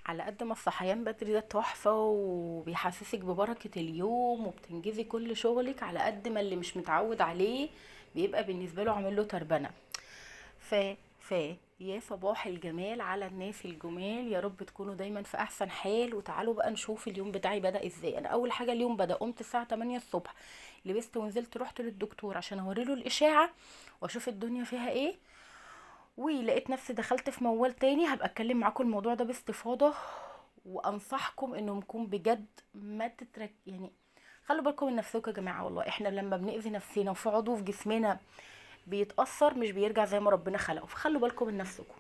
على قد ما الصحيان بدري ده تحفة وبيحسسك ببركة اليوم وبتنجزي كل شغلك، على قد ما اللي مش متعود عليه بيبقى بالنسبة له عامل له تربنة. ف ف يا صباح الجمال على الناس الجمال، يا رب تكونوا دايما في احسن حال. وتعالوا بقى نشوف اليوم بتاعي بدأ ازاي. انا اول حاجة اليوم بدأ، قمت الساعة 8 الصبح، لبست ونزلت رحت للدكتور عشان اوريله الاشاعة واشوف الدنيا فيها ايه. ولقيت نفسي دخلت في موال تاني، هبقى اتكلم معاكم الموضوع ده باستفاضة. وانصحكم انكم بجد ما يعني خلوا بالكم من نفسكم يا جماعة. والله احنا لما بنأذي نفسنا وفي عضو في جسمنا بيتأثر مش بيرجع زي ما ربنا خلقه، فخلوا بالكم من نفسكم.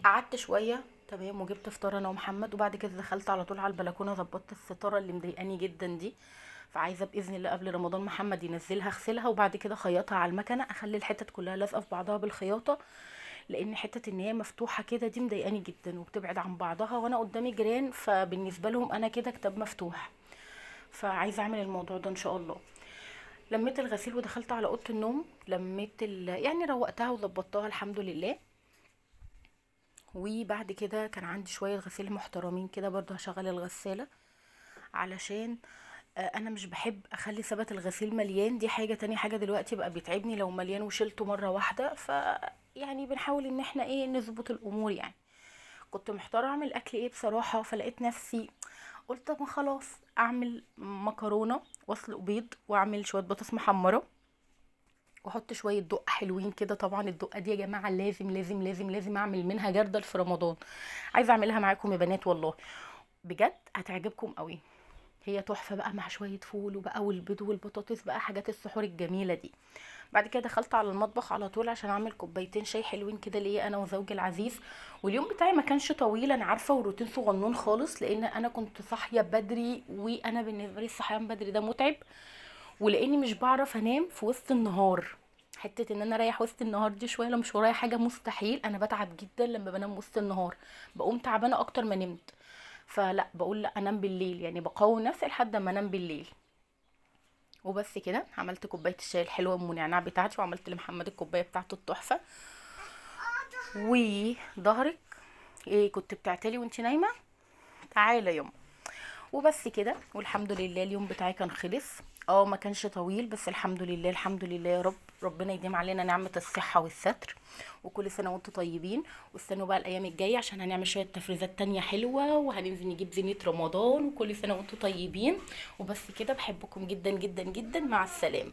قعدت شوية تمام وجبت فطار انا ومحمد، وبعد كده دخلت على طول على البلكونة ظبطت الستارة اللي مضايقاني جدا دي. فعايزة بإذن الله قبل رمضان محمد ينزلها اغسلها، وبعد كده اخيطها على المكنة، اخلي الحتت كلها لازقة في بعضها بالخياطة. لان حتة ان هي مفتوحة كده دي مضايقاني جدا وبتبعد عن بعضها، وانا قدامي جيران فبالنسبة لهم انا كده كتاب مفتوح. فعايزة اعمل الموضوع ده ان شاء الله. لميت الغسيل ودخلت على اوضه النوم، يعني روقتها وظبطتها الحمد لله. وبعد كده كان عندي شويه غسيل محترمين كده برضه هشغل الغساله، علشان انا مش بحب اخلي ثبت الغسيل مليان. دي حاجه، تاني حاجه دلوقتي بقى بيتعبني لو مليان وشلته مره واحده. يعني بنحاول ان احنا ايه نظبط الامور يعني. كنت محتاره اعمل اكل ايه بصراحه، فلقيت نفسي قلت طب ما خلاص اعمل مكرونه واسلق بيض واعمل شويه بطاطس محمره واحط شويه دقه حلوين كده. طبعا الدقه دي يا جماعه لازم لازم لازم لازم اعمل منها جردل في رمضان. عايزه اعملها معاكم يا بنات والله، بجد هتعجبكم قوي. هي تحفه بقى مع شويه فول وبقى والبيض والبطاطس بقى، حاجات السحور الجميله دي. بعد كده دخلت على المطبخ على طول عشان اعمل كوبايتين شاي حلوين كده ليا انا وزوجي العزيز. واليوم بتاعي ما كانش طويل انا عارفه، وروتين صغنون خالص، لان انا كنت صاحيه بدري، وانا بالنسبه لي الصحيان بدري ده متعب. ولاني مش بعرف انام في وسط النهار، حته ان انا اريح وسط النهار دي شويه لو مش ورايا حاجه مستحيل. انا بتعب جدا لما بنام وسط النهار، بقوم تعبانه اكتر ما نمت. فلا بقول لا انام بالليل، يعني بقوي نفسي لحد ما انام بالليل. وبس كده عملت كوبايه الشاي الحلوه ام نعناع بتاعتي، وعملت لمحمد الكوبايه بتاعته التحفه. وظهرك ايه كنت بتعتلي وانت نايمه؟ تعالى يوم. وبس كده والحمد لله اليوم بتاعي كان خلص. ما كانش طويل بس الحمد لله الحمد لله يا رب. ربنا يديم علينا نعمة الصحة والستر. وكل سنة وانتم طيبين. واستنوا بقى الأيام الجاية عشان هنعمل شوية تفريزات تانية حلوة، وهننزل نجيب زينة رمضان. وكل سنة وانتم طيبين. وبس كده، بحبكم جدا جدا جدا، مع السلامة.